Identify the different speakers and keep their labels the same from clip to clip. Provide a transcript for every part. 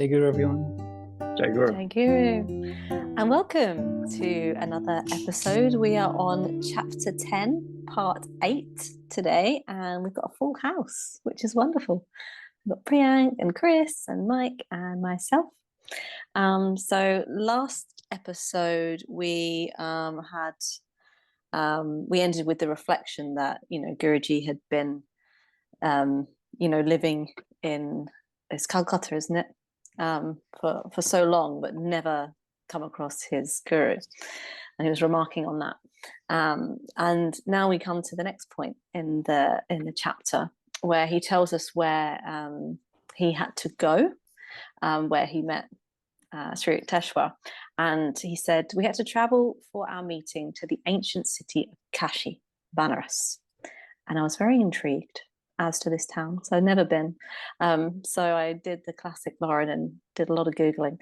Speaker 1: Jai Guru, everyone.
Speaker 2: Jai Guru.
Speaker 3: Jai Guru. And welcome to another episode. We are on chapter 10, part 8 today, and we've got a full house, which is wonderful. We've got Priyank and Chris and Mike and myself. So last episode we we ended with the reflection that Guruji had been living in, it's Calcutta, isn't it, for so long, but never come across his guru, and he was remarking on that. And now we come to the next point in the chapter, where he tells us where he had to go, where he met Sri Yukteswar, and he said, we had to travel for our meeting to the ancient city of Kashi, Banaras. And I was very intrigued as to this town, so I'd never been. So I did the classic Lauren and did a lot of Googling.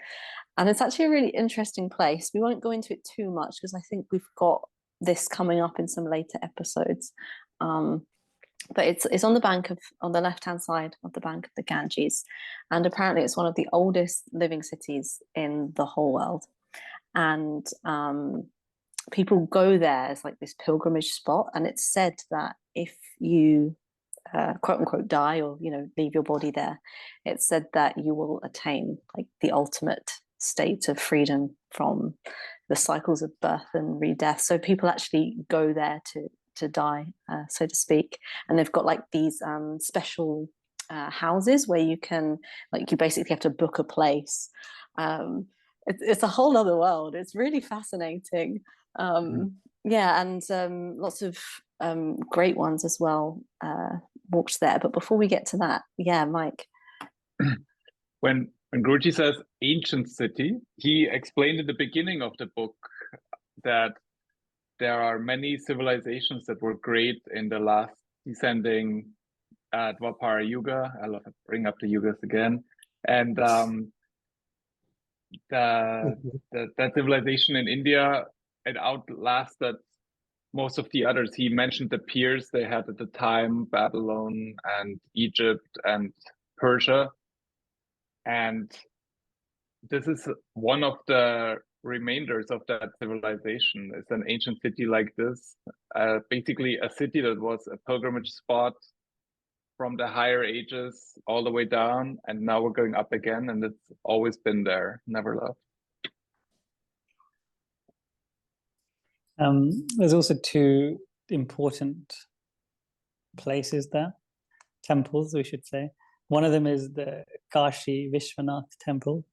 Speaker 3: And it's actually a really interesting place. We won't go into it too much because I think we've got this coming up in some later episodes. But it's on the left-hand side of the bank of the Ganges. And apparently it's one of the oldest living cities in the whole world. And people go there as like this pilgrimage spot. And it's said that if you quote unquote die or leave your body there, it's said that you will attain like the ultimate state of freedom from the cycles of birth and re-death. So people actually go there to die, so to speak. And they've got like these special houses where you can, like, you basically have to book a place. It's a whole other world. It's really fascinating. Yeah, and lots of great ones as well walked there. But before we get to that, yeah, Mike.
Speaker 2: When Guruji says ancient city, he explained in the beginning of the book that there are many civilizations that were great in the last descending Dwapara Yuga. I love to bring up the Yugas again. And that civilization in India, it outlasted most of the others. He mentioned the peers they had at the time, Babylon and Egypt and Persia. And this is one of the remainders of that civilization. It's an ancient city like this, basically a city that was a pilgrimage spot from the higher ages all the way down, and now we're going up again, and it's always been there, never left.
Speaker 1: There's also two important places there, temples, we should say. One of them is the Kashi Vishwanath temple,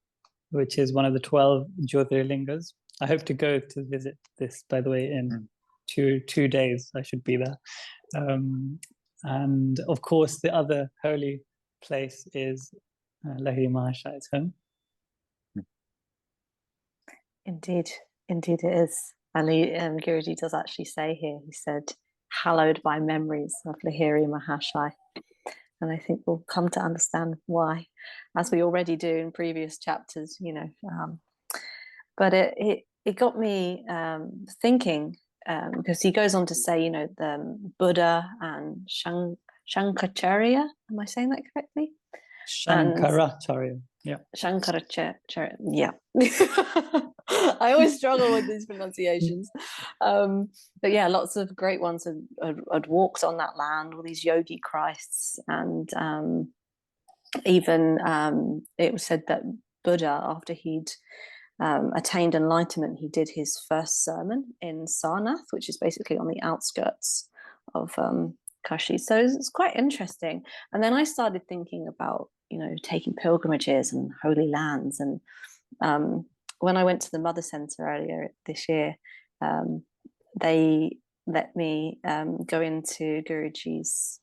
Speaker 1: which is one of the 12 Jyotirlingas. I hope to go to visit this, by the way, in two days. I should be there. And of course, the other holy place is Lahiri Mahashay's home.
Speaker 3: Indeed it is. And Guruji does actually say here, he said, hallowed by memories of Lahiri Mahashai. And I think we'll come to understand why, as we already do in previous chapters, but it got me thinking, because he goes on to say, the Buddha and Shankaracharya, am I saying that correctly?
Speaker 1: Shankaracharya, yeah.
Speaker 3: Shankaracharya, yeah. I always struggle with these pronunciations. But yeah, lots of great ones had walked on that land, all these yogi Christs. And even it was said that Buddha, after he'd attained enlightenment, he did his first sermon in Sarnath, which is basically on the outskirts of Kashi. So it's quite interesting. And then I started thinking about, taking pilgrimages and holy lands. And when I went to the Mother Center earlier this year, they let me go into Guruji's,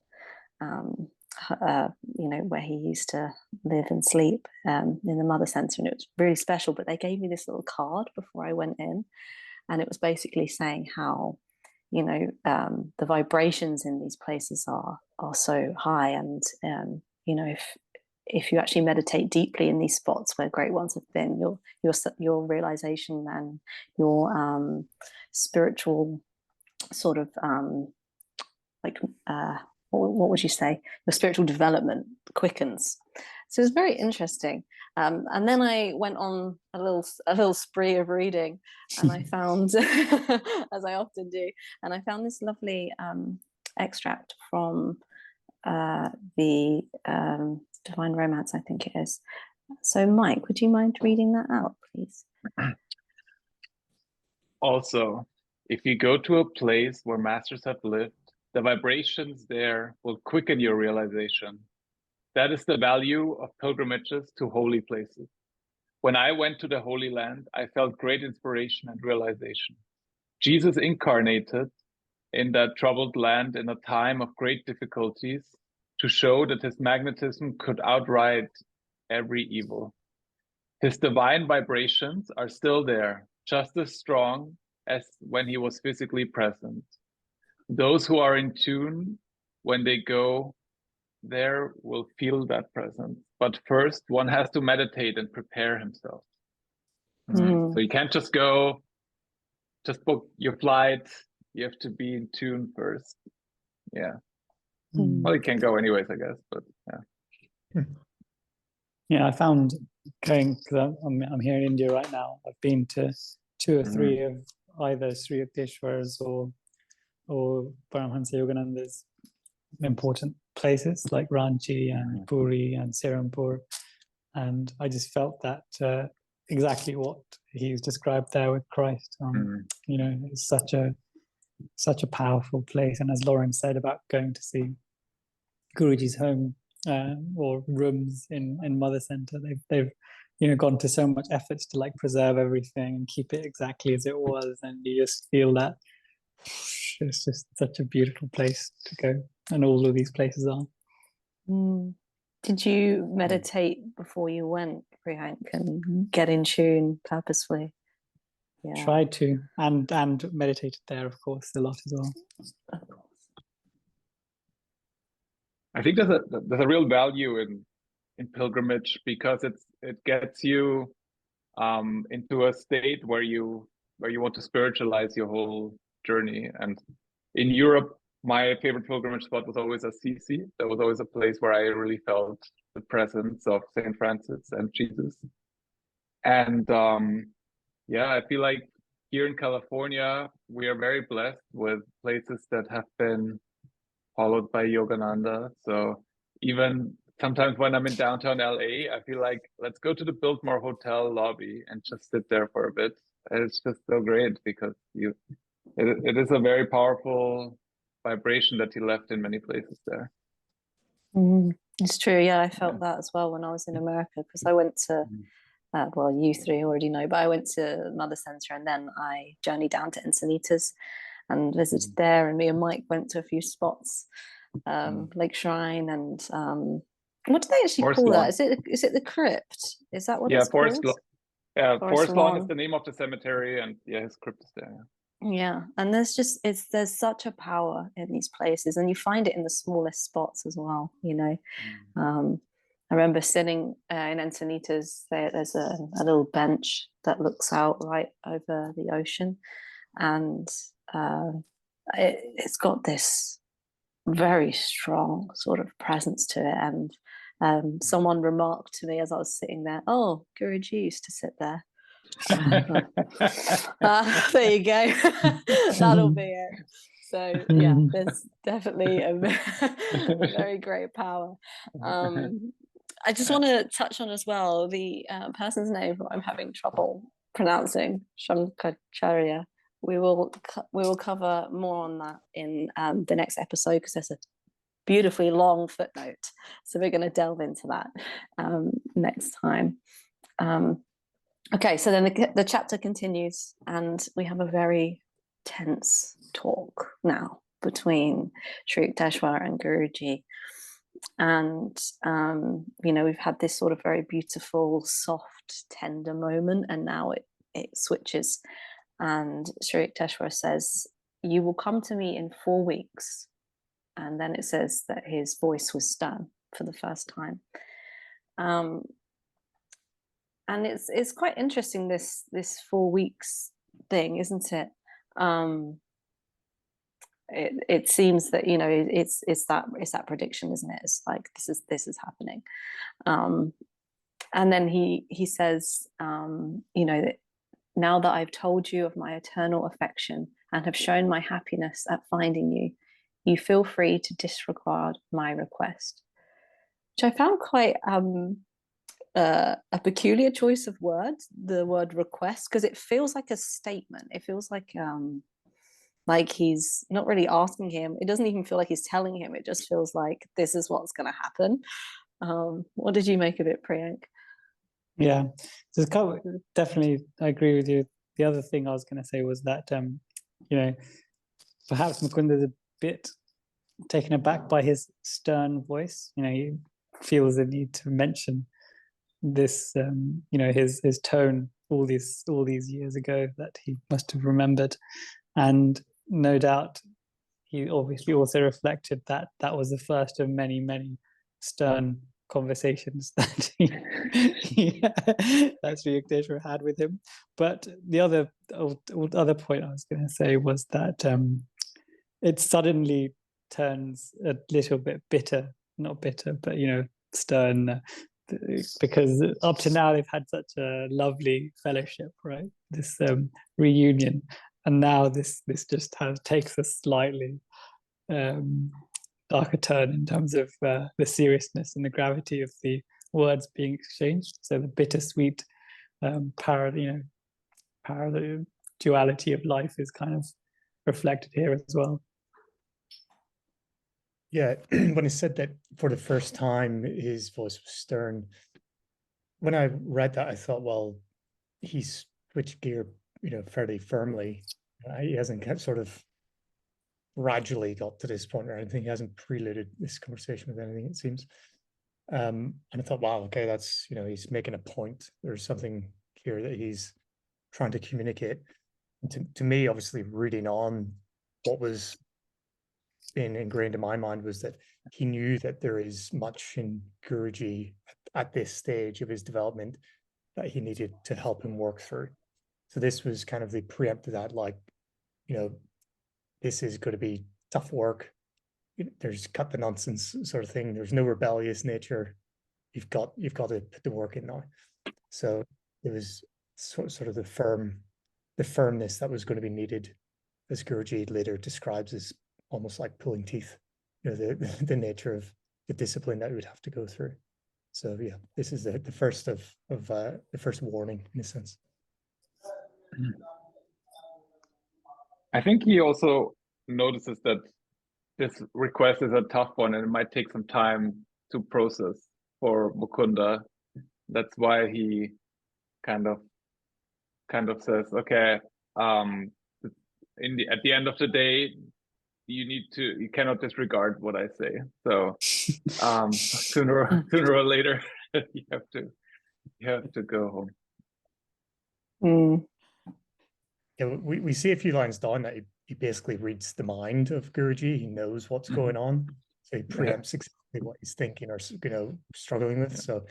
Speaker 3: where he used to live and sleep in the Mother Center, and it was really special. But they gave me this little card before I went in, and it was basically saying how, the vibrations in these places are so high, and if you actually meditate deeply in these spots where great ones have been, your realization and your spiritual sort of what would you say? Your spiritual development quickens. So it's very interesting. And then I went on a little spree of reading, and I found, as I often do, and I found this lovely extract from the Divine Romance, I think it is. So, Mike, would you mind reading that out, please?
Speaker 2: Also, if you go to a place where masters have lived, the vibrations there will quicken your realization. That is the value of pilgrimages to holy places. When I went to the Holy Land, I felt great inspiration and realization. Jesus incarnated in that troubled land in a time of great difficulties to show that his magnetism could outride every evil. His divine vibrations are still there, just as strong as when he was physically present. Those who are in tune when they go there will feel that presence. But first, one has to meditate and prepare himself. So you can't just go, just book your flight. You have to be in tune first. Yeah. Well, you can go anyways, I guess, but yeah.
Speaker 1: Yeah, I found going, because I'm here in India right now, I've been to 2 or 3 of either Sri Yukteswar's or Paramhansa Yogananda's important places like Ranchi and Puri and Serampur, and I just felt that exactly what he's described there with Christ. You know, it's such a powerful place, and as Lauren said about going to see Guruji's home or rooms in Mother Center, they've gone to so much efforts to like preserve everything and keep it exactly as it was, and you just feel that it's just such a beautiful place to go, and all of these places are.
Speaker 3: Did you meditate before you went, Priyank, and get in tune purposefully? Yeah.
Speaker 1: Tried to, and meditated there, of course, a lot as well.
Speaker 3: Of course.
Speaker 2: I think there's a real value in pilgrimage, because it gets you into a state where you want to spiritualize your whole journey. And in Europe, my favorite pilgrimage spot was always Assisi. That was always a place where I really felt the presence of Saint Francis and Jesus. And yeah, I feel like here in California, we are very blessed with places that have been followed by Yogananda. So even sometimes when I'm in downtown LA, I feel like, let's go to the Biltmore Hotel lobby and just sit there for a bit. And it's just so great, because it is a very powerful vibration that he left in many places there.
Speaker 3: It's true. Yeah, I felt that as well when I was in America, because I went to well, you three already know, but I went to Mother Center, and then I journeyed down to Encinitas and visited there, and me and Mike went to a few spots, Lake Shrine, and what do they actually
Speaker 2: Forest
Speaker 3: call
Speaker 2: Lawn.
Speaker 3: that? Is it the crypt? Is that what it's
Speaker 2: Forest
Speaker 3: called?
Speaker 2: Forest Lawn is the name of the cemetery, and his crypt is there.
Speaker 3: Yeah, and there's such a power in these places, and you find it in the smallest spots as well, I remember sitting in Encinitas. There's a little bench that looks out right over the ocean, and it's got this very strong sort of presence to it. And someone remarked to me as I was sitting there, "Oh, Guruji used to sit there." There you go. That'll be it. So yeah, there's definitely a very great power. I just want to touch on as well the person's name who I'm having trouble pronouncing, Shankaracharya. We will cover more on that in the next episode, because there's a beautifully long footnote, so we're going to delve into that next time. Okay, so then the chapter continues, and we have a very tense talk now between Sri Yukteswar and Guruji. And, we've had this sort of very beautiful, soft, tender moment, and now it switches. And Sri Yukteswar says, "You will come to me in 4 weeks." And then it says that his voice was stern for the first time. And it's quite interesting, this 4 weeks thing, isn't it? it seems that, you know, it's that prediction, isn't it? It's like this is happening. And then he says, you know, that now that I've told you of my eternal affection and have shown my happiness at finding you, you feel free to disregard my request. Which I found quite a peculiar choice of words, the word request, because it feels like a statement. It feels like he's not really asking him. It doesn't even feel like he's telling him. It just feels like this is what's going to happen. What did you make of it, Priyank?
Speaker 1: Yeah, so definitely I agree with you. The other thing I was going to say was that, you know, perhaps Mukunda's a bit taken aback by his stern voice. You know, he feels the need to mention this, you know, his tone all these years ago that he must have remembered. And no doubt he obviously also reflected that that was the first of many, many stern conversations that that Sri Yukteswar had with him. But the other point I was going to say was that it suddenly turns a little bit bitter, not bitter, but, you know, stern, because up to now they've had such a lovely fellowship, right? This reunion, and now this just takes a slightly darker turn in terms of the seriousness and the gravity of the words being exchanged. So the bittersweet parallel duality of life is kind of reflected here as well.
Speaker 4: Yeah, when he said that for the first time, his voice was stern. When I read that, I thought, well, he's switched gear, you know, fairly firmly. He hasn't sort of gradually got to this point or anything. He hasn't preluded this conversation with anything, it seems. And I thought, wow, okay, that's, you know, he's making a point. There's something here that he's trying to communicate. And to me, obviously, reading on, what was being ingrained in my mind was that he knew that there is much in Guruji at this stage of his development that he needed to help him work through. So this was kind of the preempt to that, like, you know, this is going to be tough work. There's cut the nonsense sort of thing. There's no rebellious nature. You've got to put the work in now. So it was sort of the firmness that was going to be needed, as Guruji later describes as almost like pulling teeth. You know, the nature of the discipline that we would have to go through. So yeah, this is the first of the first warning in a sense.
Speaker 2: I think he also notices that this request is a tough one and it might take some time to process for Mukunda. That's why he kind of says, okay, at the end of the day, you cannot disregard what I say. So sooner or later you have to go home.
Speaker 3: Mm.
Speaker 4: Yeah, we see a few lines down that he basically reads the mind of Guruji. He knows what's going on, so he preempts exactly what he's thinking or, you know, struggling with. So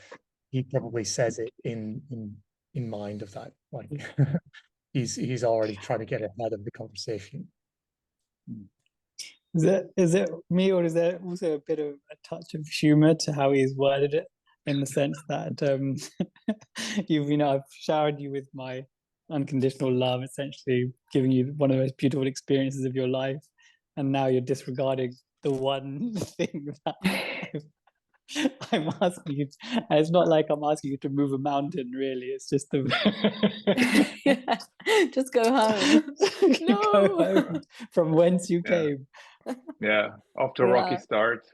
Speaker 4: he probably says it in mind of that. Like he's already trying to get ahead of the conversation.
Speaker 1: Is it me, or is there also a bit of a touch of humor to how he's worded it, in the sense that I've showered you with my unconditional love, essentially giving you one of the most beautiful experiences of your life, and now you're disregarding the one thing that I'm asking you. And it's not like I'm asking you to move a mountain, really. It's just
Speaker 3: Yeah. Just go home. No.
Speaker 1: Go home from whence you came.
Speaker 2: Yeah, after a rocky start.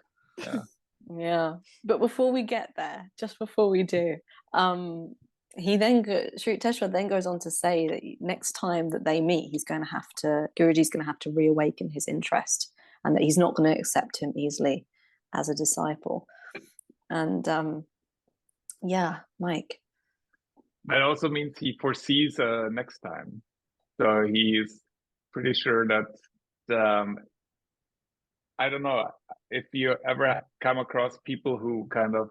Speaker 3: Yeah, but before we get there, just before we do, Sri Yukteswar then goes on to say that next time that they meet, Guruji's going to have to reawaken his interest, and that he's not going to accept him easily as a disciple. And yeah, Mike.
Speaker 2: That also means he foresees next time. So he's pretty sure that I don't know if you ever come across people who kind of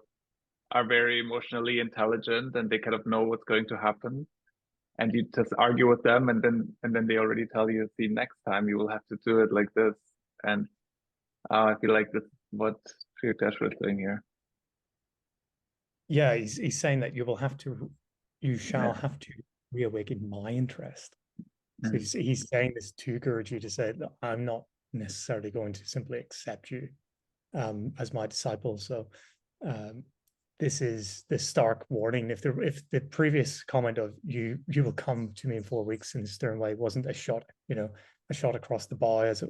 Speaker 2: are very emotionally intelligent and they kind of know what's going to happen, and you just argue with them, and then they already tell you, see, next time you will have to do it like this. And I feel like this is what Sri Yukteswar is doing here.
Speaker 4: Yeah, he's saying that you shall have to reawaken my interest. So he's saying this to Guruji to say that I'm not necessarily going to simply accept you as my disciple. So this is the stark warning. If the previous comment of you will come to me in 4 weeks in a stern way wasn't a shot across the bow, as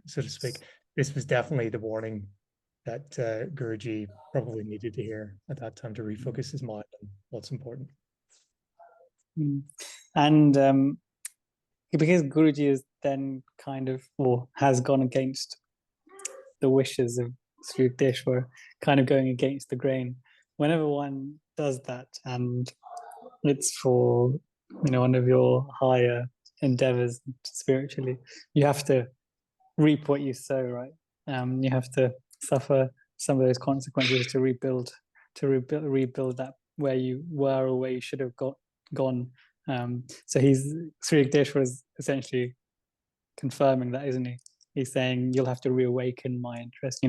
Speaker 4: so to speak, this was definitely the warning that Guruji probably needed to hear at that time to refocus his mind on what's important.
Speaker 1: And because Guruji is then kind of, or has gone against the wishes of Sri Yukteswar, kind of going against the grain. Whenever one does that, and it's for one of your higher endeavors spiritually, you have to reap what you sow, right? You have to suffer some of those consequences to rebuild that where you were or where you should have gone. So Sri Yukteswar is essentially confirming that, isn't he? He's saying you'll have to reawaken my interest.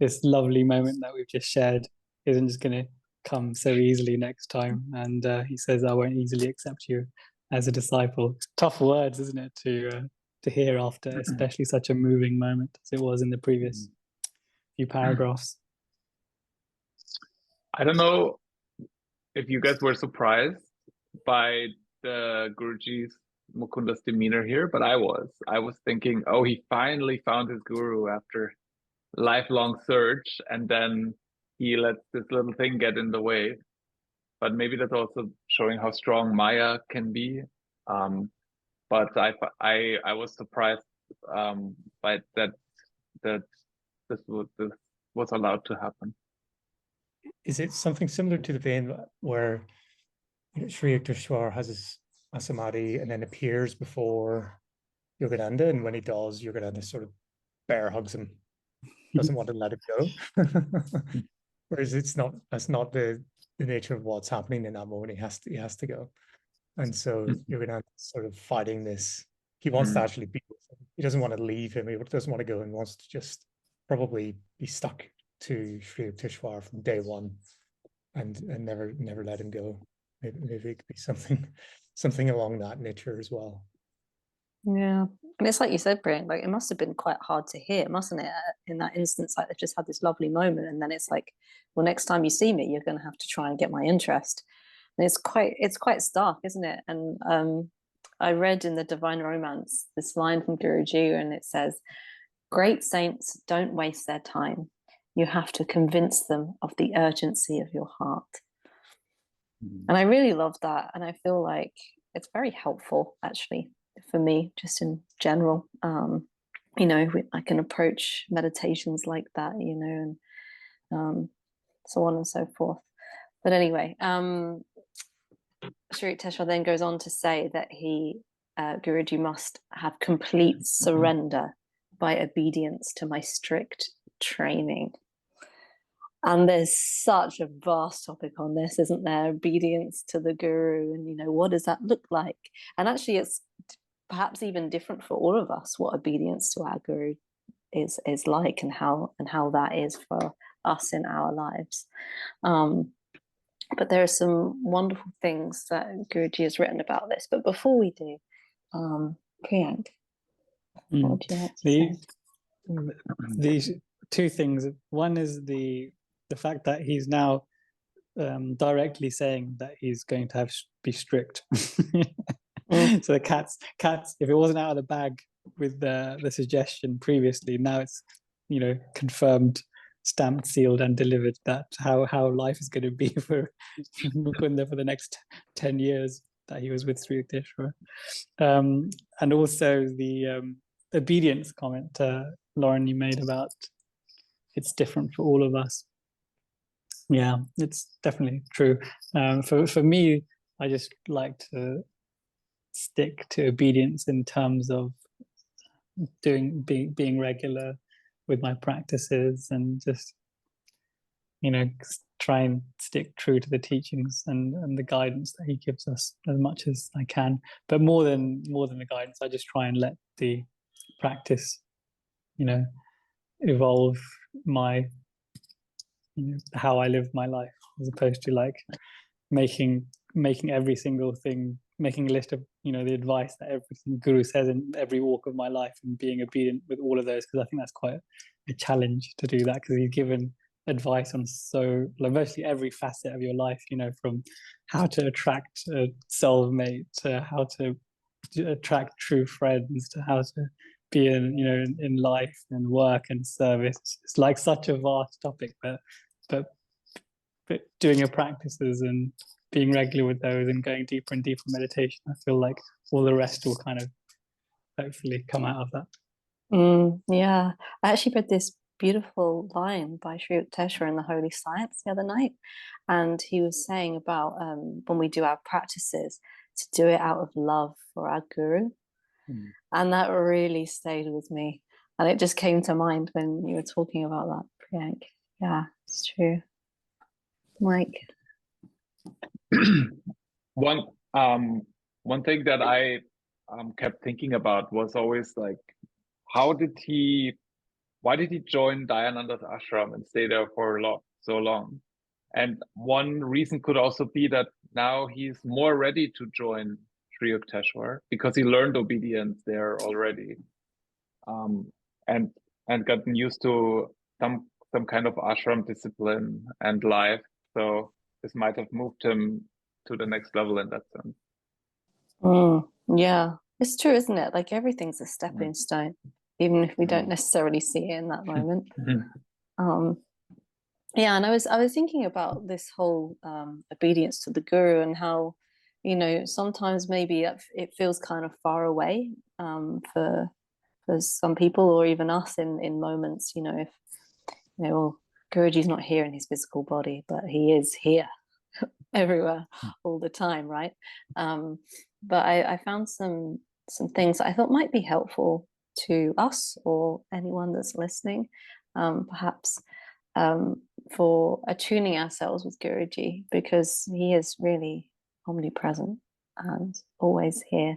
Speaker 1: This lovely moment that we've just shared isn't just going to come so easily next time. And he says, I won't easily accept you as a disciple. Tough words, isn't it, to hear after especially such a moving moment as it was in the previous few paragraphs.
Speaker 2: I don't know if you guys were surprised by the Guruji's Mukunda's demeanor here, but I was thinking, oh, he finally found his guru after lifelong search, and then he lets this little thing get in the way. But maybe that's also showing how strong Maya can be. But I was surprised by that this was allowed to happen.
Speaker 4: Is it something similar to the vein where Sri Yukteswar has a samadhi and then appears before Yogananda, and when he does, Yogananda sort of bear hugs him, doesn't want to let him go. Whereas that's not the nature of what's happening in that moment. He has to go. And so Yogananda is sort of fighting this. He wants to actually be with him. He doesn't want to leave him. He doesn't want to go and wants to just probably be stuck to Sri Yukteswar from day one and never let him go. Maybe it could be something along that nature as well.
Speaker 3: Yeah, and it's like you said, Brink, like it must have been quite hard to hear, mustn't it? In that instance, like they've just had this lovely moment, and then it's like, well, next time you see me, you're going to have to try and get my interest. And it's quite stark, isn't it? And I read in the Divine Romance this line from Guruji, and it says, "Great saints don't waste their time. You have to convince them of the urgency of your heart." And I really love that, and I feel like it's very helpful, actually, for me, just in general. I can approach meditations like that, and so on and so forth. But anyway, Sri Yukteswar then goes on to say that Guruji must have complete surrender by obedience to my strict training. And there's such a vast topic on this, isn't there? Obedience to the guru, and what does that look like? And actually, it's perhaps even different for all of us what obedience to our guru is like, and how that is for us in our lives. But there are some wonderful things that Guruji has written about this. But before we do, Priyank, what would you like to say?
Speaker 1: These two things. One is the fact that he's now directly saying that he's going to be strict. So the cats, if it wasn't out of the bag with the suggestion previously, now it's confirmed, stamped, sealed, and delivered, that how life is going to be for Mukunda for the next 10 years that he was with Sri Yukteswar. And also the obedience comment, Lauren, you made about it's different for all of us. Yeah, it's definitely true. For me, I just like to stick to obedience in terms of being regular with my practices, and just try and stick true to the teachings and the guidance that he gives us as much as I can. But more than the guidance, I just try and let the practice evolve my, how I live my life, as opposed to like making every single thing, making a list of the advice that every guru says in every walk of my life, and being obedient with all of those, because I think that's quite a challenge to do that, because he's given advice on mostly every facet of your life, from how to attract a soulmate, to how to attract true friends, to how to be in life and work and service. It's like such a vast topic, but doing your practices and being regular with those and going deeper and deeper meditation, I feel like all the rest will kind of hopefully come out of that.
Speaker 3: Yeah, I actually read this beautiful line by Sri Yukteswar in the Holy Science the other night, and he was saying about when we do our practices, to do it out of love for our guru. And that really stayed with me, and it just came to mind when you were talking about that, Priyank. Yeah, it's true. Mike?
Speaker 2: One thing that I kept thinking about was always like, why did he join Dayananda's ashram and stay there for so long? And one reason could also be that now he's more ready to join Sri Yukteswar, because he learned obedience there already, and gotten used to some kind of ashram discipline and life. So this might have moved him to the next level in that sense.
Speaker 3: Yeah, it's true, isn't it? Like everything's a stepping stone, even if we don't necessarily see it in that moment. Yeah, and I was thinking about this whole obedience to the guru, and how sometimes maybe it feels kind of far away for some people, or even us in moments, if well, Guruji's not here in his physical body, but he is here everywhere all the time, right? But I found some things that I thought might be helpful to us or anyone that's listening, perhaps for attuning ourselves with Guruji, because he is really omnipresent and always here,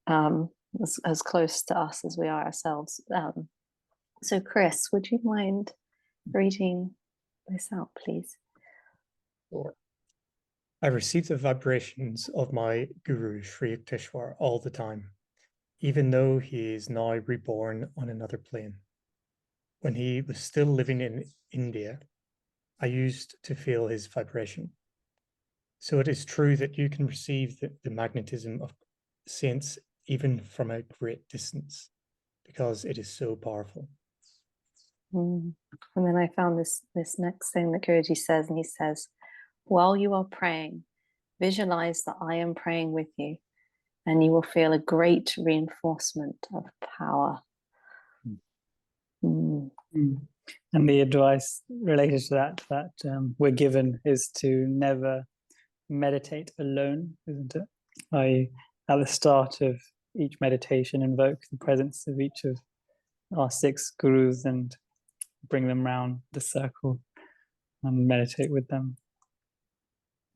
Speaker 3: as close to us as we are ourselves. So Chris, would you mind reading this out, please?
Speaker 4: Sure. I receive the vibrations of my guru, Sri Yukteswar, all the time, even though he is now reborn on another plane. When he was still living in India, I used to feel his vibration. So it is true that you can receive the magnetism of saints even from a great distance, because it is so powerful.
Speaker 3: And then I found this next thing that Guruji says, and he says, while you are praying, visualize that I am praying with you, and you will feel a great reinforcement of power.
Speaker 1: And the advice related to that we're given is to never meditate alone, isn't it? At the start of each meditation, invoke the presence of each of our 6 gurus and bring them round the circle and meditate with them.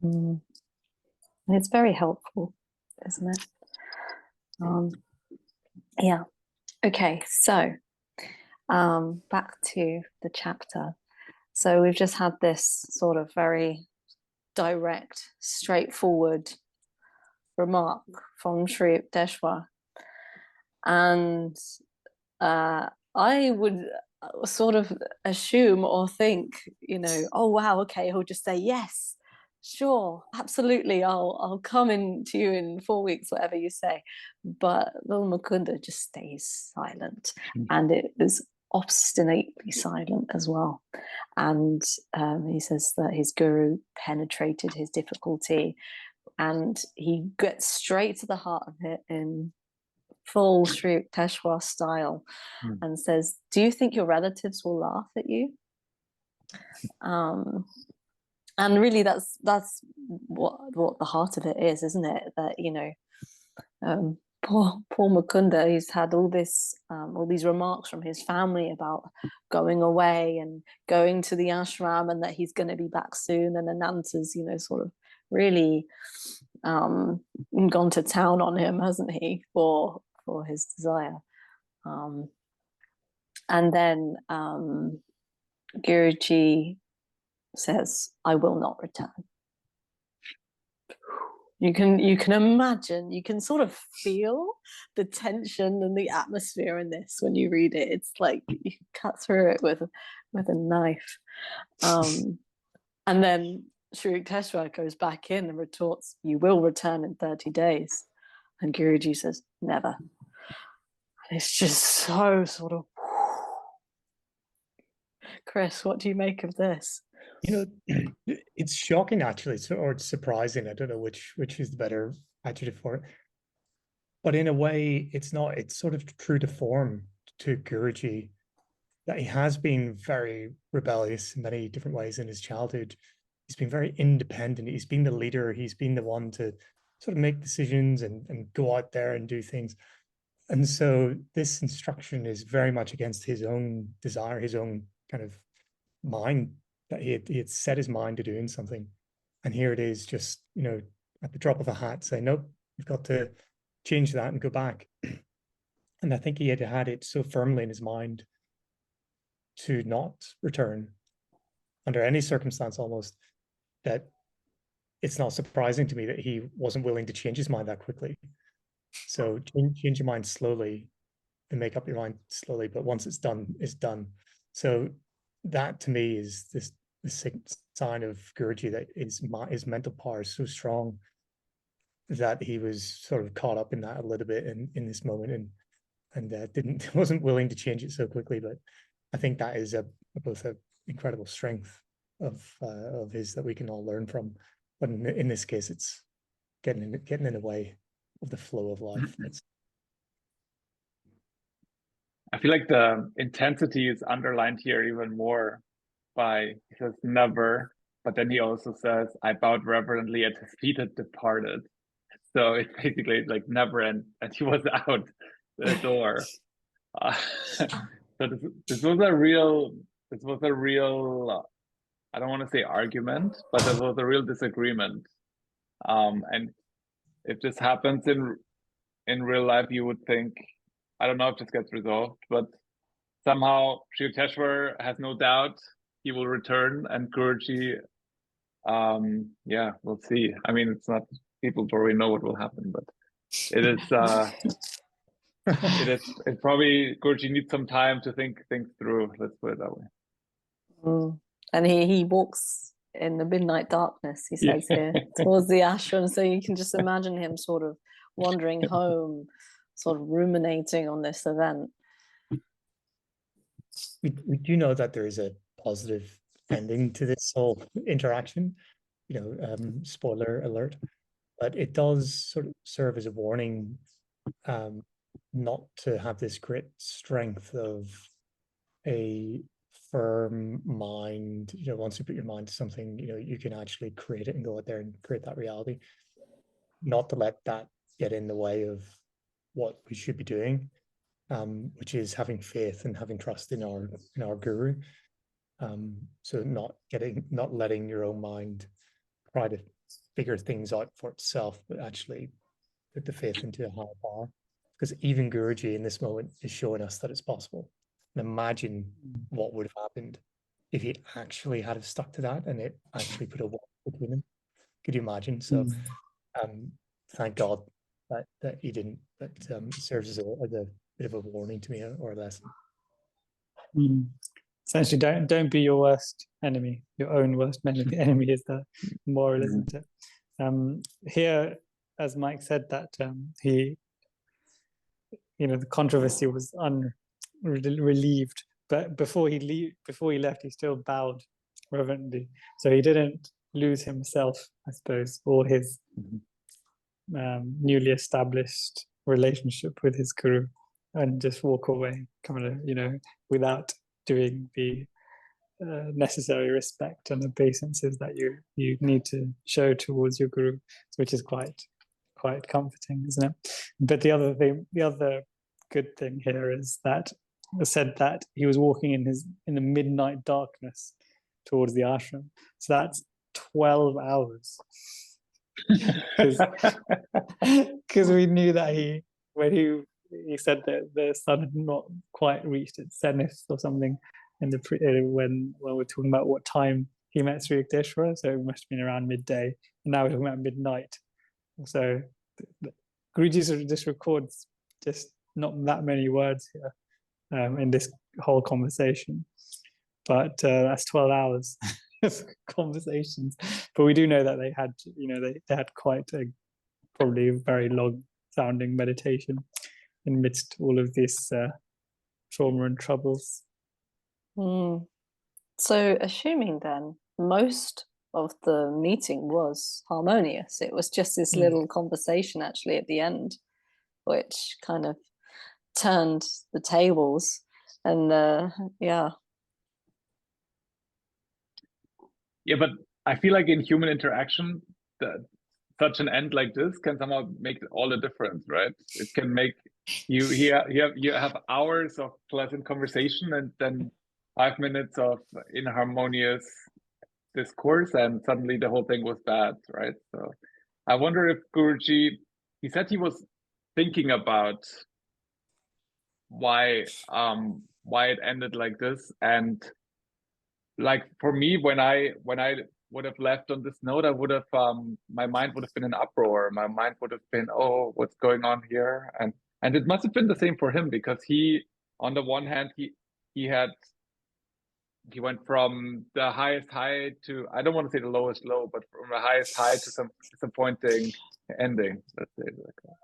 Speaker 3: And it's very helpful, isn't it? Yeah. Okay, so back to the chapter. So we've just had this sort of very direct, straightforward remark from Sri Yukteswar, and I would sort of assume or think, oh wow, okay, he'll just say yes, sure, absolutely, I'll come in to you in 4 weeks, whatever you say. But Lord Mukunda just stays silent, and it is obstinately silent as well. And he says that his guru penetrated his difficulty, and he gets straight to the heart of it in full Sri Yukteswar style, and says, do you think your relatives will laugh at you? And really that's what the heart of it is, isn't it? That poor Mukunda, he's had all these remarks from his family about going away and going to the ashram, and that he's going to be back soon, and Ananta's sort of really gone to town on him, hasn't he, for his desire. And then Guruji says, "I will not return." You can imagine, you can sort of feel the tension and the atmosphere in this when you read it. It's like you can cut through it with a knife. And then Sri Yukteswar goes back in and retorts, "You will return in 30 days." And Guruji says, "Never." And it's just so sort of. Chris, what do you make of this?
Speaker 4: It's shocking actually, or it's surprising. I don't know which is the better adjective for it. But in a way, it's not. It's sort of true to form to Guruji that he has been very rebellious in many different ways in his childhood. He's been very independent. He's been the leader. He's been the one to sort of make decisions and go out there and do things. And so this instruction is very much against his own desire, his own kind of mind, that he had set his mind to doing something. And here it is, just, at the drop of a hat, saying, nope, you've got to change that and go back. And I think he had it so firmly in his mind to not return under any circumstance almost, that it's not surprising to me that he wasn't willing to change his mind that quickly. So change your mind slowly and make up your mind slowly, but once it's done, it's done. So that to me is this sign of Guruji, that his mental power is so strong that he was sort of caught up in that a little bit in this moment, and wasn't willing to change it so quickly. But I think that is both an incredible strength of his that we can all learn from. But in this case, it's getting in the way of the flow of life.
Speaker 2: I feel like the intensity is underlined here even more by, he says never, but then he also says, "I bowed reverently at his feet and departed." So it's basically like never, and he was out the door. So this was a real, I don't want to say argument, but there was a real disagreement. And if this happens in real life, you would think, I don't know if this gets resolved, but somehow Sri Yukteswar has no doubt he will return, and Guruji, yeah, we'll see. I mean, it's not, people probably know what will happen, but it is, it probably, Guruji needs some time to think things through. Let's put it that way.
Speaker 3: And he walks in the midnight darkness, he says here, towards the ashram. So you can just imagine him sort of wandering home, sort of ruminating on this event.
Speaker 4: We do know that there is a positive ending to this whole interaction, spoiler alert, but it does sort of serve as a warning not to have this great strength of a firm mind. Once you put your mind to something, you can actually create it and go out there and create that reality. Not to let that get in the way of what we should be doing, which is having faith and having trust in our guru. So not letting your own mind try to figure things out for itself, but actually put the faith into a higher power. Because even Guruji in this moment is showing us that it's possible. And imagine what would have happened if he actually had stuck to that and it actually put a wall between them. Could you imagine? So thank God that he didn't. That serves as a bit of a warning to me, or a lesson.
Speaker 1: Essentially, don't be your worst enemy. Your own worst enemy is the moral, isn't it? Here, as Mike said, that the controversy was relieved, but before he left, he still bowed reverently. So he didn't lose himself, I suppose, or his newly established relationship with his guru, and just walk away, kind of, without doing the necessary respect and obeisances that you need to show towards your guru, which is quite comforting, isn't it? But the other good thing here is that it said that he was walking in the midnight darkness towards the ashram. So that's 12 hours. Because we knew that when he he said that the sun had not quite reached its zenith or something in the when we're talking about what time he met Sri Yukteswar, so it must have been around midday, and now we're talking about midnight. So Guruji sort of just records just not that many words here in this whole conversation, but that's 12 hours of conversations. But we do know that they had, they had quite a probably very long sounding meditation amidst all of this trauma and troubles.
Speaker 3: So assuming then most of the meeting was harmonious, it was just this little conversation actually at the end which kind of turned the tables. And yeah, but
Speaker 2: I feel like in human interaction that such an end like this can somehow make all the difference, right? It can make you have hours of pleasant conversation and then 5 minutes of inharmonious discourse, and suddenly the whole thing was bad, right? So I wonder if Guruji, he said he was thinking about why it ended like this, and like for me, when I would have left on this note, I would have my mind would have been in uproar. My mind would have been, oh, what's going on here? And it must have been the same for him, because he, on the one hand, he went from the highest high to, I don't want to say the lowest low, but from the highest high to some disappointing ending, let's say it like that.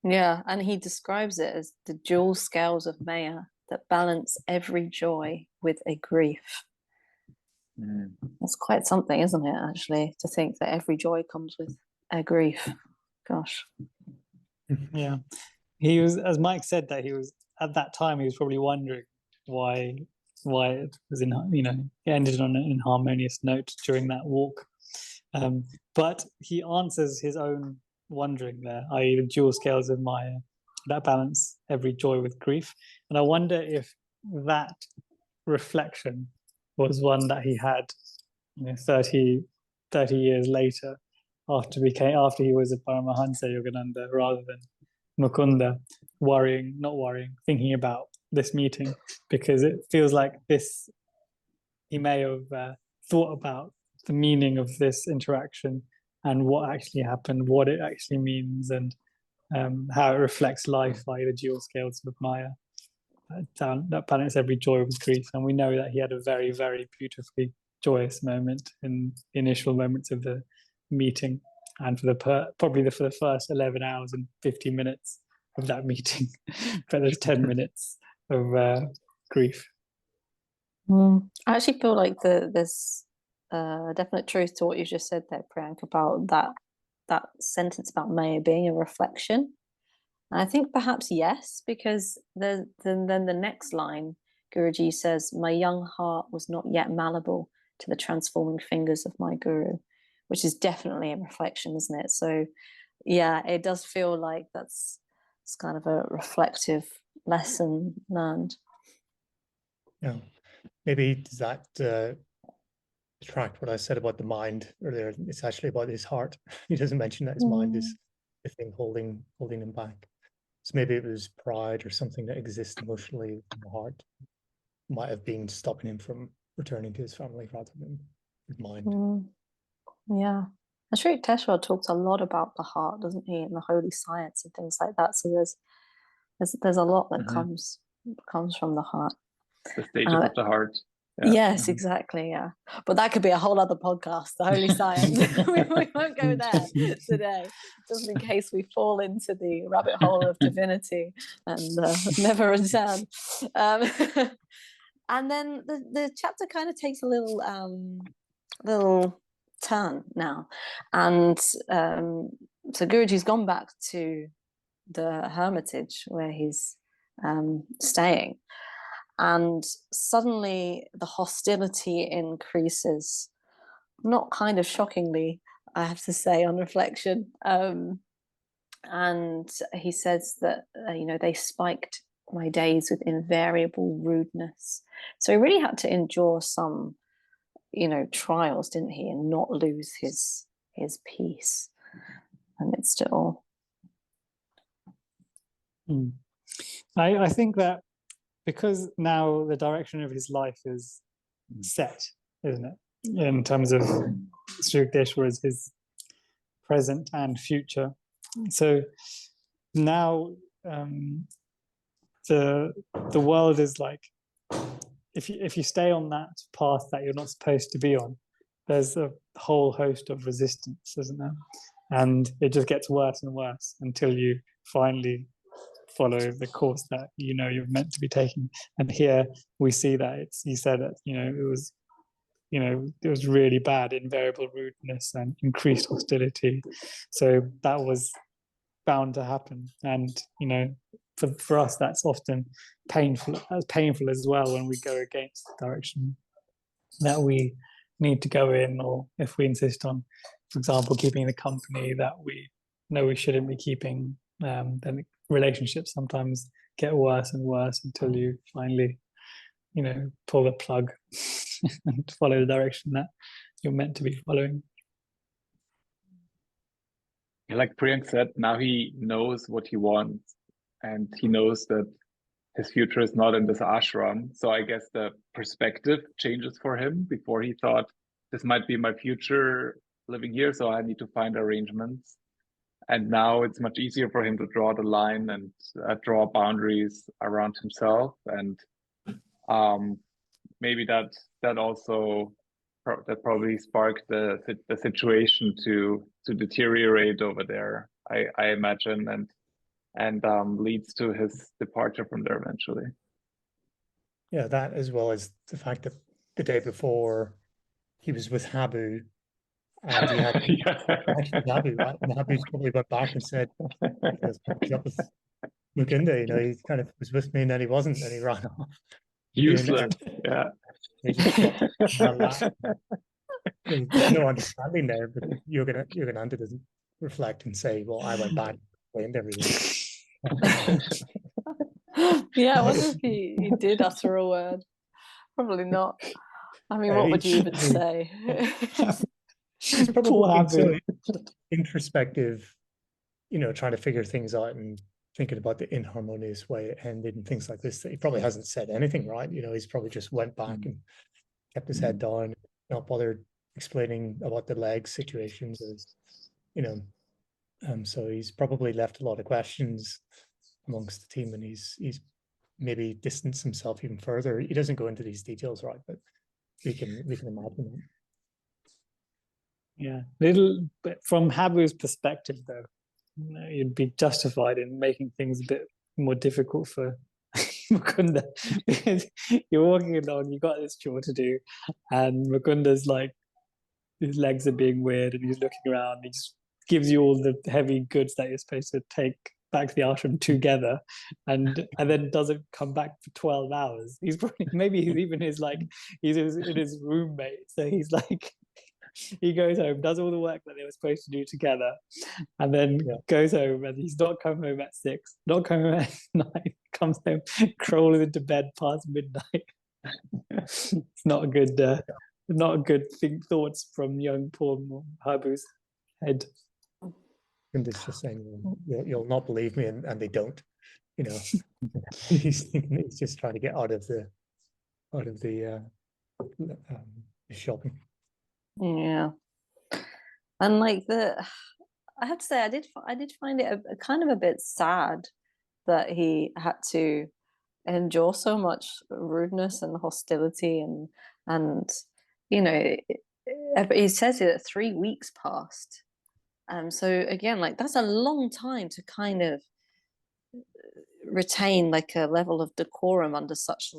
Speaker 3: Yeah, and he describes it as the dual scales of Maya that balance every joy with a grief. That's quite something, isn't it, actually, to think that every joy comes with a grief. Gosh.
Speaker 1: Yeah. He was, as Mike said, that he was, at that time, he was probably wondering why it was it ended on an inharmonious note during that walk. But he answers his own wondering there, i.e. the dual scales of Maya that balance every joy with grief. And I wonder if that reflection was one that he had 30 years later, after he was a Paramahansa Yogananda, rather than Mukunda, thinking about this meeting, because it feels like he may have thought about the meaning of this interaction and what actually happened, what it actually means, and how it reflects life, by the dual scales of Maya that balance every joy with grief. And we know that he had a very, very beautifully joyous moment in the initial moments of the meeting, and probably for the first 11 hours and 50 minutes of that meeting. But there's 10 minutes of grief.
Speaker 3: I actually feel like there's definite truth to what you just said there, Priyank, about that sentence about Maya being a reflection. And I think perhaps yes, because then the next line, Guruji says, "My young heart was not yet malleable to the transforming fingers of my guru," which is definitely a reflection, isn't it? So yeah, it does feel like it's kind of a reflective lesson learned.
Speaker 4: Yeah, maybe does that detract what I said about the mind earlier? It's actually about his heart. He doesn't mention that his mind is the thing holding him back. So maybe it was pride or something that exists emotionally in the heart, might have been stopping him from returning to his family rather than his mind.
Speaker 3: Yeah. And Sri Yukteswar talks a lot about the heart, doesn't he, and the holy science and things like that. So there's a lot that comes from the heart.
Speaker 2: The stages of the heart.
Speaker 3: Yeah. Yes, exactly. Yeah, but that could be a whole other podcast, the holy science. we won't go there today, just in case we fall into the rabbit hole of divinity and never return. And then the chapter kind of takes a little turn now, and so Guruji's gone back to the hermitage where he's staying. And suddenly the hostility increases, not kind of shockingly, I have to say, on reflection. And he says that, they spiked my days with invariable rudeness. So he really had to endure some, trials, didn't he? And not lose his peace amidst it all.
Speaker 1: I think that because now the direction of his life is set, isn't it? In terms of Sri Yukteswar as his present and future. So now the world is like, if you stay on that path that you're not supposed to be on, there's a whole host of resistance, isn't there? And it just gets worse and worse until you finally follow the course that you're meant to be taking. And here we see that you said that it was really bad, invariable rudeness and increased hostility. So that was bound to happen. And for us, that's often painful. That's painful as well when we go against the direction that we need to go in, or if we insist on, for example, keeping the company that we know we shouldn't be keeping, then relationships sometimes get worse and worse until you finally pull the plug and follow the direction that you're meant to be following.
Speaker 2: Like Priyank said, now he knows what he wants, and he knows that his future is not in this ashram. So I guess the perspective changes for him. Before he thought, this might be my future living here, so I need to find arrangements. And now it's much easier for him to draw the line and draw boundaries around himself. And maybe that also that probably sparked the situation to deteriorate over there, I imagine, and leads to his departure from there eventually.
Speaker 4: Yeah, that, as well as the fact that the day before he was with Habu, and he had actually Habu, right? And Habu's probably went back and said, up with Mukunda, he kind of was with me and then he wasn't, and he ran off.
Speaker 2: Useless. Yeah.
Speaker 4: There's no understanding there, but Yogananda doesn't reflect and say, well, I went back and blamed everything.
Speaker 3: Yeah, I wonder if he did utter a word. Probably not. I mean, what would you even say?
Speaker 4: He's probably so introspective, trying to figure things out and thinking about the inharmonious way it ended and things like this, that he probably hasn't said anything, right? He's probably just went back and kept his head down, not bothered explaining about the leg situations, so he's probably left a lot of questions amongst the team, and he's maybe distanced himself even further. He doesn't go into these details, right? But we can imagine it.
Speaker 1: Yeah, but from Habu's perspective, though, you'd be justified in making things a bit more difficult for Mukunda, because you're walking along, you got this chore to do, and Mukunda's like, his legs are being weird, and he's looking around. He just gives you all the heavy goods that you're supposed to take back to the ashram together, and then doesn't come back for 12 hours. He's probably, maybe he's even he's in his roommate, so he's like, he goes home, does all the work that they were supposed to do together, and then goes home, and he's not coming home at 6, not coming home at 9, comes home crawling into bed past midnight. It's not a good thoughts from young Paul Habu's head.
Speaker 4: And it's just saying, you'll not believe me, and they don't. He's just trying to get out of the shopping.
Speaker 3: Yeah, and I have to say, I did find it a kind of a bit sad that he had to endure so much rudeness and hostility, and he says here that 3 weeks passed. So again, that's a long time to kind of retain a level of decorum under such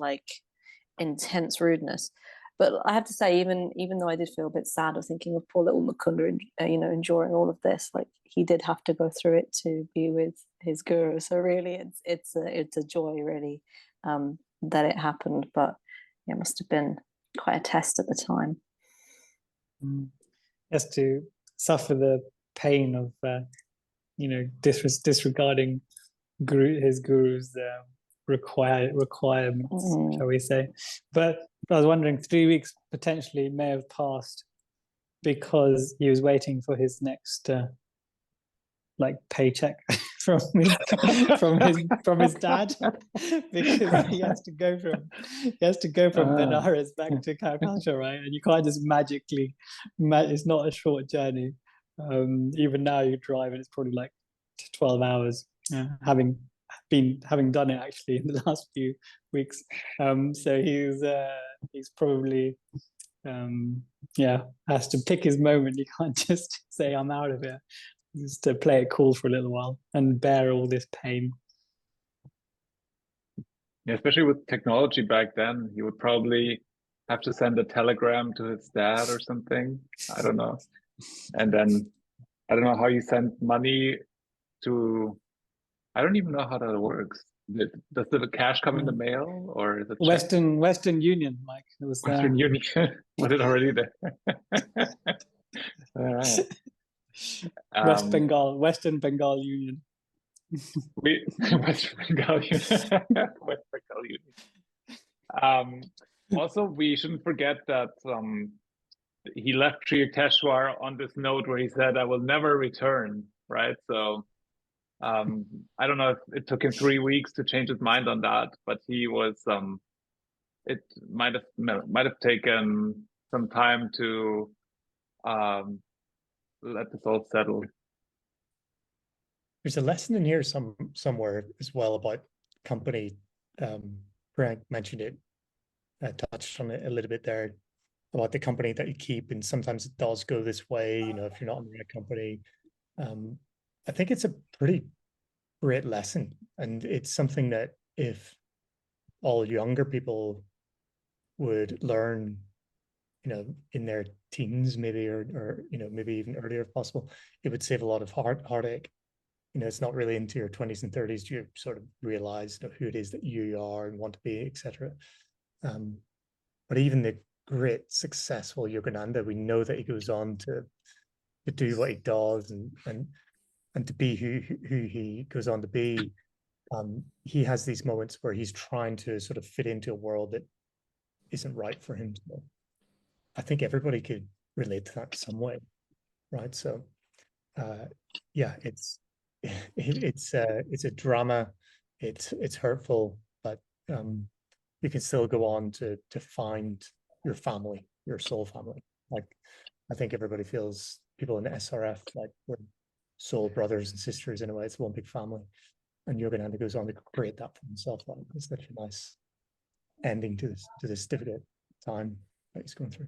Speaker 3: intense rudeness. But I have to say, even though I did feel a bit sad of thinking of poor little Mukunda, enduring all of this, he did have to go through it to be with his guru. So really, it's a joy, really, that it happened. But it must have been quite a test at the time.
Speaker 1: Has to suffer the pain of disregarding his guru's requirements, shall we say. But I was wondering, 3 weeks potentially may have passed because he was waiting for his next like paycheck from his dad, because he has to go from Benares back to Calcutta, right? And you can't just magically, it's not a short journey. Even now you drive and it's probably like 12 hours, having done it actually in the last few weeks. So he's probably has to pick his moment. You can't just say I'm out of here. Just to play it cool for a little while and bear all this pain.
Speaker 2: Yeah, especially with technology back then, he would probably have to send a telegram to his dad or something. I don't know. And then I don't know how you send money to, I don't even know how that works. Does the cash come in the mail, or is it
Speaker 1: Western Union, Mike? It was
Speaker 2: Western Union? Was it already there? All right.
Speaker 1: Western Bengal Union.
Speaker 2: West Bengal Union. West Bengal Union. Also, we shouldn't forget that he left Sri Yukteswar on this note where he said, "I will never return." Right. So I don't know if it took him 3 weeks to change his mind on that, but he was. It might have taken some time to let this all settle.
Speaker 4: There's a lesson in here somewhere as well about company. Brink mentioned it, touched on it a little bit there, about the company that you keep, and sometimes it does go this way, you know, if you're not in the right company. I think it's a pretty great lesson, and it's something that if all younger people would learn, you know, in their teens maybe, or you know, maybe even earlier if possible, it would save a lot of heartache. You know, it's not really into your 20s and 30s do you sort of realize, you know, who it is that you are and want to be, etc. But even the great successful Yogananda, we know that he goes on to do what he does and to be who he goes on to be. He has these moments where he's trying to sort of fit into a world that isn't right for him. So I think everybody could relate to that some way, right? So yeah, it's a drama. It's hurtful, but you can still go on to find your family, your soul family. Like I think everybody feels, people in the SRF, like we're soul brothers and sisters in a way. It's one big family, and Yogananda goes on to create that for himself. It's such a nice ending to this difficult time that he's going through.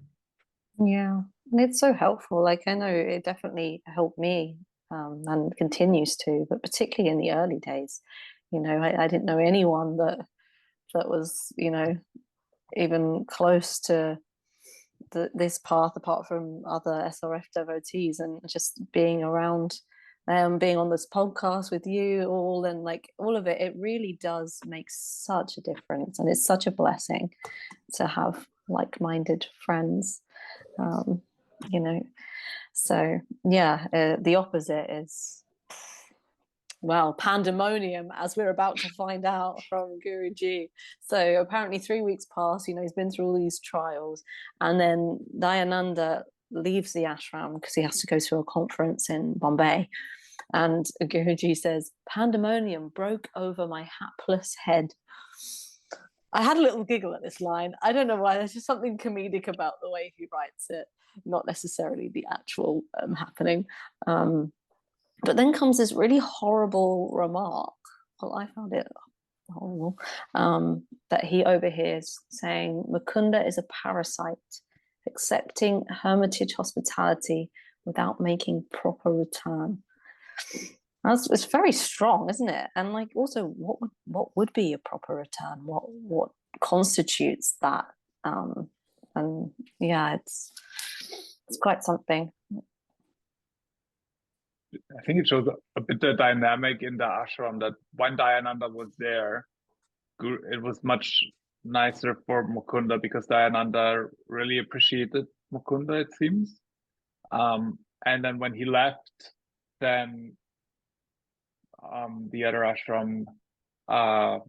Speaker 3: Yeah, and it's so helpful. Like I know it definitely helped me, and continues to, but particularly in the early days, you know, I didn't know anyone that was, you know, even close to this path apart from other SRF devotees, and just being around them, being on this podcast with you all, and like all of it, it really does make such a difference, and it's such a blessing to have like-minded friends, you know. So yeah, the opposite is, well, pandemonium, as we're about to find out from Guruji. So apparently 3 weeks pass, you know, he's been through all these trials, and then Dayananda leaves the ashram because he has to go to a conference in Bombay. And Guruji says, pandemonium broke over my hapless head. I had a little giggle at this line. I don't know why. There's just something comedic about the way he writes it, not necessarily the actual happening. But then comes this really horrible remark. Well, I found it horrible, that he overhears saying, Mukunda is a parasite, accepting hermitage hospitality without making proper return. It's very strong, isn't it? And like, also, what would be a proper return? What constitutes that? And yeah, it's quite something.
Speaker 2: I think it shows a bit the dynamic in the ashram that when Dayananda was there, it was much nicer for Mukunda because Dayananda really appreciated Mukunda, it seems. And then when he left, then the other ashram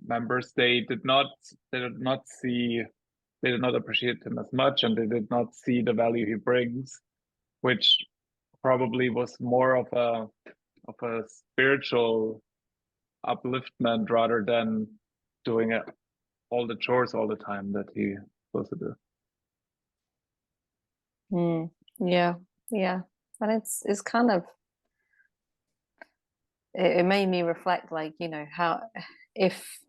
Speaker 2: members, they did not appreciate him as much, and they did not see the value he brings, which probably was more of of a spiritual upliftment rather than doing it all the chores all the time that he supposed to do.
Speaker 3: Yeah, and it's kind of, it made me reflect, like, you know, how if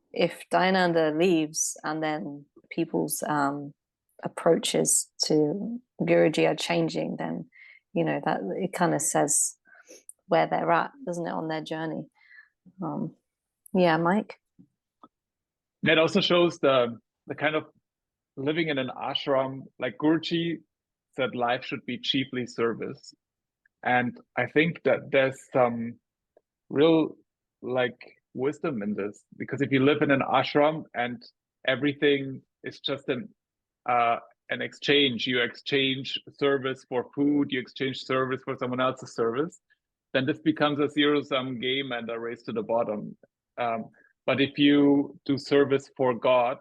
Speaker 3: Dayananda leaves and then people's approaches to Guruji are changing, then, you know, that it kind of says where they're at, doesn't it, on their journey. Yeah, Mike?
Speaker 2: It also shows the kind of living in an ashram, like Guruji said, life should be chiefly service. And I think that there's some real like wisdom in this, because if you live in an ashram and everything is just an exchange, you exchange service for food, you exchange service for someone else's service, then this becomes a zero-sum game and a race to the bottom. But if you do service for God,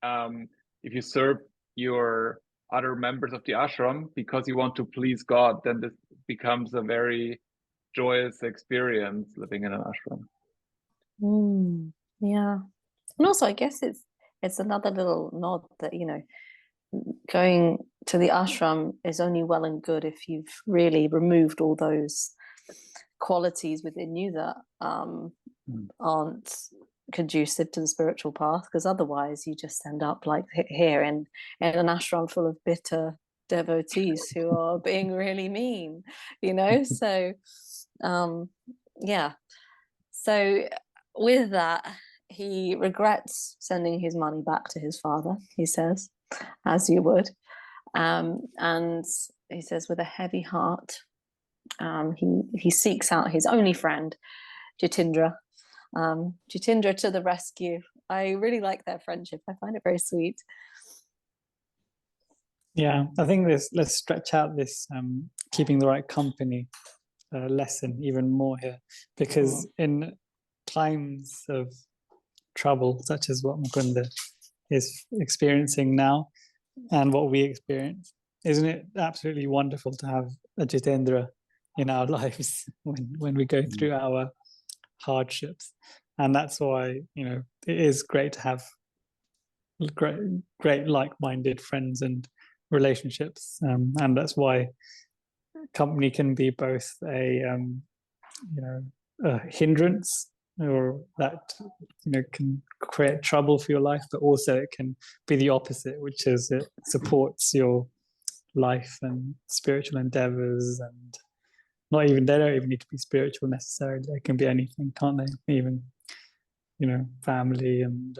Speaker 2: if you serve your other members of the ashram because you want to please God, then this becomes a very joyous experience living in an ashram.
Speaker 3: Yeah, and also I guess it's another little nod that, you know, going to the ashram is only well and good if you've really removed all those qualities within you that aren't conducive to the spiritual path, because otherwise you just end up like here in an ashram full of bitter devotees who are being really mean, you know. So yeah, so with that, he regrets sending his money back to his father, he says, as you would, and he says with a heavy heart, he seeks out his only friend, Jitindra to the rescue. I really like their friendship. I find it very sweet.
Speaker 1: Yeah, I think let's stretch out this keeping the right company lesson even more here, because in times of trouble, such as what Mukunda is experiencing now and what we experience, isn't it absolutely wonderful to have a Jitendra in our lives when we go through our hardships? And that's why, you know, it is great to have great like-minded friends and relationships, and that's why company can be both a a hindrance, or that, you know, can create trouble for your life, but also it can be the opposite, which is it supports your life and spiritual endeavors. And they don't even need to be spiritual necessarily. They can be anything, can't they? Even, you know, family and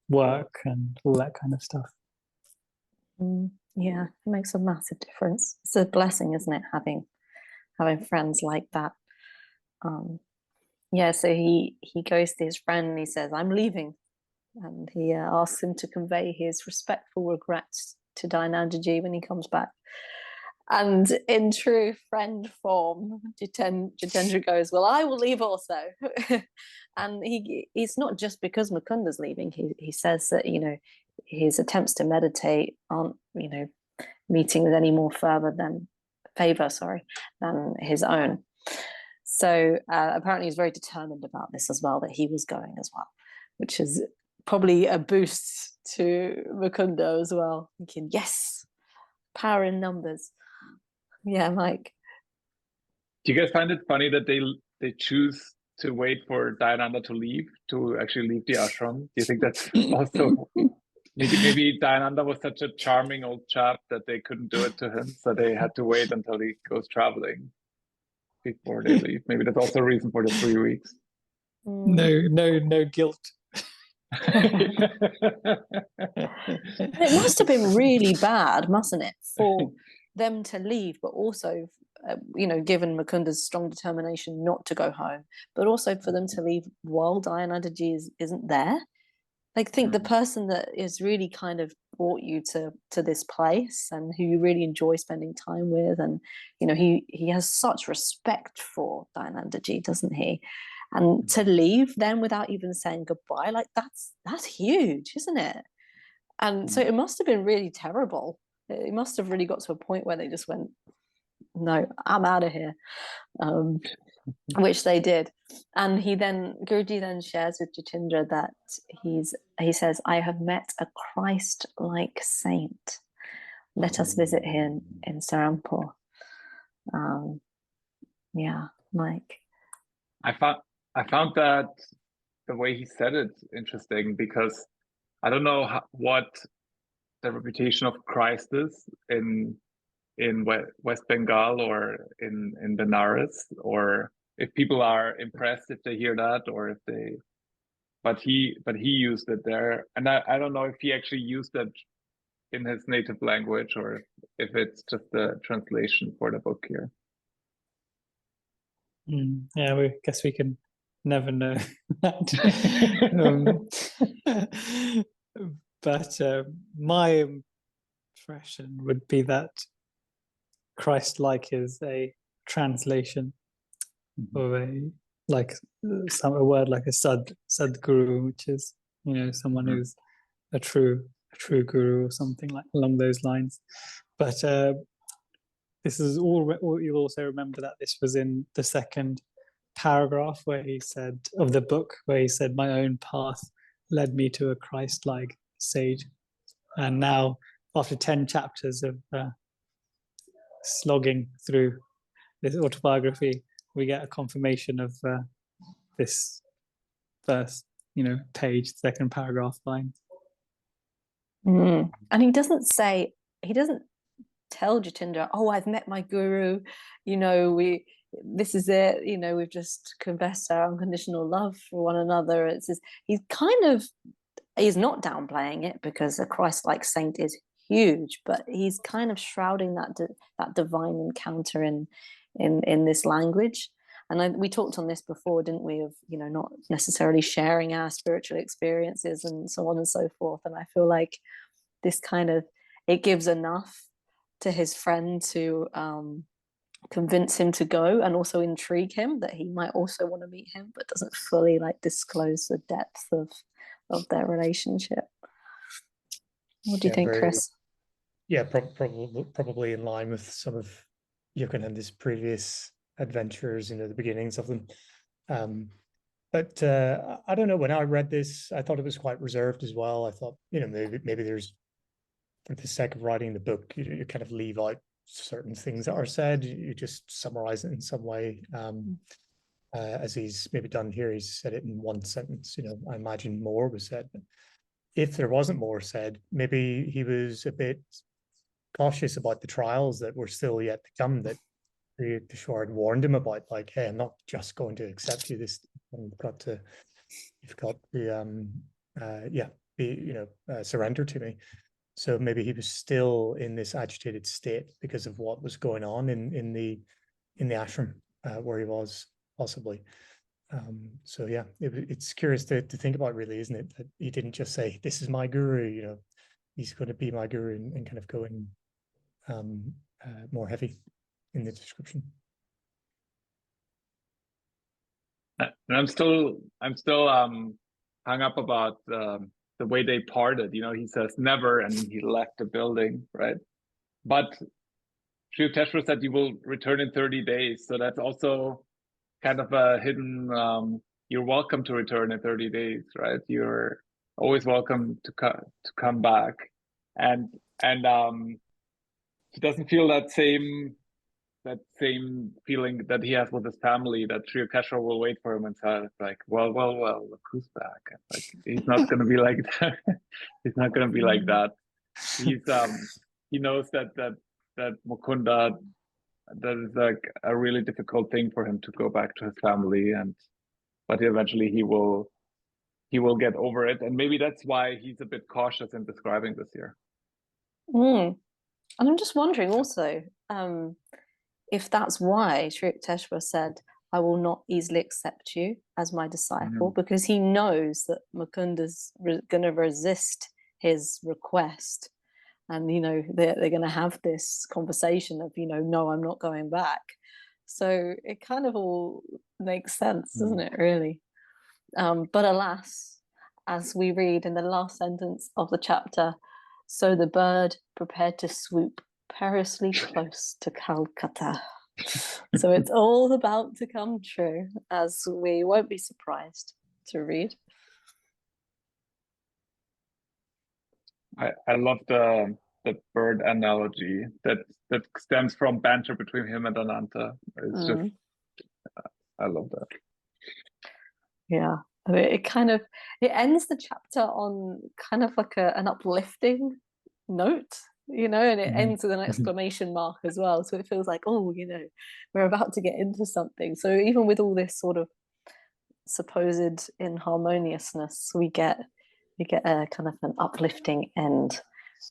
Speaker 1: work and all that kind of stuff.
Speaker 3: Yeah, it makes a massive difference. It's a blessing, isn't it, having friends like that. Yeah, so he goes to his friend and he says, "I'm leaving," and he asks him to convey his respectful regrets to Dayanandaji when he comes back. And in true friend form, Jitendra goes, "Well, I will leave also." And he's not just because Mukunda's leaving. He says that, you know, his attempts to meditate aren't, you know, meeting with any more favor than his own. So apparently he's very determined about this as well, that he was going as well, which is probably a boost to Mukunda as well, thinking, yes, power in numbers. Yeah, Mike.
Speaker 2: Do you guys find it funny that they choose to wait for Dayananda to actually leave the ashram? Do you think that's also maybe Dayananda was such a charming old chap that they couldn't do it to him, so they had to wait until he goes traveling before they leave? Maybe that's also a reason for the 3 weeks.
Speaker 1: No guilt.
Speaker 3: It must have been really bad, mustn't it, for them to leave, but also, you know, given Mukunda's strong determination not to go home, but also for them to leave while Dayanandaji isn't there. Like, think the person that is really kind of brought you to this place and who you really enjoy spending time with, and, you know, he has such respect for Dayanandaji, doesn't he? And to leave then without even saying goodbye, like that's huge, isn't it? And so it must have been really terrible. It must have really got to a point where they just went, "No, I'm out of here." which they did. And Guruji then shares with Jitendra that he says, I have met a Christ-like saint. Let us visit him in Serampore. Yeah, like
Speaker 2: I found that the way he said it interesting, because I don't know what the reputation of Christ is in West Bengal or in Benares, or if people are impressed if they hear that, or if they, but he used it there, and I don't know if he actually used it in his native language or if it's just a translation for the book here.
Speaker 1: Yeah, we guess we can never know that. But my impression would be that Christ-like is a translation of a word like a sadguru, which is, you know, someone who's a true guru or something like along those lines. But this is all. You'll also remember that this was in the second paragraph where he said of the book, where he said, "My own path led me to a Christ-like sage," and now after 10 chapters of slogging through this autobiography, we get a confirmation of this first, page, second paragraph line.
Speaker 3: And he doesn't tell Jitendra, oh, I've met my guru, this is it, we've just confessed our unconditional love for one another. It's just, he's not downplaying it, because a Christ-like saint is huge, but he's kind of shrouding that divine encounter in this language. And we talked on this before, didn't we, of not necessarily sharing our spiritual experiences and so on and so forth. And I feel like this it gives enough to his friend to convince him to go, and also intrigue him that he might also want to meet him, but doesn't fully disclose the depth of their relationship. What do you think, Chris?
Speaker 4: Yeah, probably in line with some of Yogananda's previous adventures, the beginnings of them. But I don't know, when I read this, I thought it was quite reserved as well. I thought, maybe there's, for the sake of writing the book, you kind of leave out certain things that are said, you just summarize it in some way. As he's maybe done here, he's said it in one sentence. I imagine more was said. But if there wasn't more said, maybe he was a bit cautious about the trials that were still yet to come, that Sri Yukteswar had warned him about, like, hey, I'm not just going to accept you. You've got to surrender to me. So maybe he was still in this agitated state because of what was going on in the ashram where he was, possibly. So yeah, it's curious to think about, really, isn't it? That he didn't just say, "This is my guru," he's going to be my guru, and kind of going more heavy in the description.
Speaker 2: And I'm still hung up about the way they parted. He says never, and he left the building, right? But Sri Yukteswar said you will return in 30 days. So that's also kind of a hidden, you're welcome to return in 30 days, right? You're always welcome to come back. And he doesn't feel that same feeling that he has with his family, that Sri Yukteswar will wait for him and say, like, well, look who's back. And, like, he's not going to be like that. He's not going to be like that. He's he knows that Mukunda, that is like a really difficult thing for him to go back to his family, but eventually he will get over it. And maybe that's why he's a bit cautious in describing this here.
Speaker 3: And I'm just wondering also, if that's why Sri Yukteswar said, I will not easily accept you as my disciple, because he knows that Mukunda's going to resist his request. And, they're going to have this conversation of, no, I'm not going back. So it kind of all makes sense, doesn't it, really? But alas, as we read in the last sentence of the chapter, so the bird prepared to swoop perilously close to Calcutta. So it's all about to come true, as we won't be surprised to read.
Speaker 2: I love the bird analogy that stems from banter between him and Ananta. It's just I love that.
Speaker 3: Yeah, I mean, it ends the chapter on kind of like an uplifting note, and it ends with an exclamation mark as well. So it feels like, oh, we're about to get into something. So even with all this sort of supposed inharmoniousness, we get a kind of an uplifting end,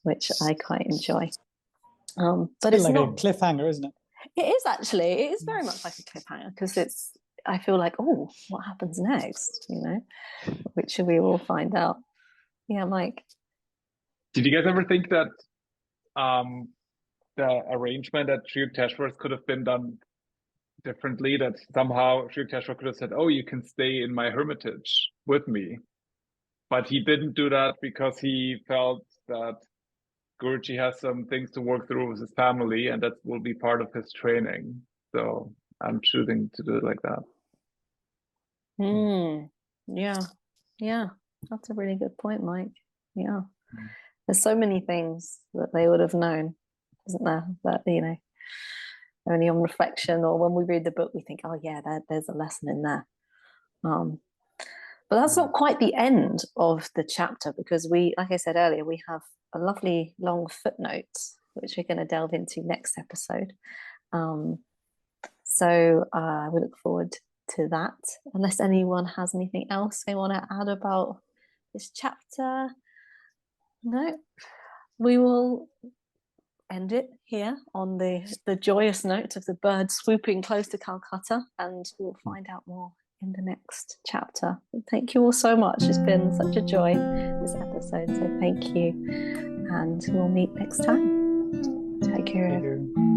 Speaker 3: which I quite enjoy. But it's
Speaker 1: like
Speaker 3: not
Speaker 1: a cliffhanger, isn't it?
Speaker 3: It is actually. It is very much like a cliffhanger because I feel like, oh, what happens next? Which we will find out. Yeah, Mike.
Speaker 2: Did you guys ever think that the arrangement at Sri Yukteswar's could have been done differently? That somehow Sri Yukteswar could have said, "Oh, you can stay in my hermitage with me," but he didn't do that because he felt that Guruji has some things to work through with his family, and that will be part of his training. So I'm choosing to do it like that.
Speaker 3: Yeah, that's a really good point, Mike. Yeah, there's so many things that they would have known, isn't there? That only on reflection or when we read the book we think, oh yeah, there's a lesson in there. But that's not quite the end of the chapter, because like I said earlier, we have a lovely long footnote which we're going to delve into next episode. So we look forward to that, unless anyone has anything else they want to add about this chapter. No, we will end it here on the joyous note of the bird swooping close to Calcutta, and we'll find out more in the next chapter. Thank you all so much. It's been such a joy this episode, so thank you, and we'll meet next time. Take care.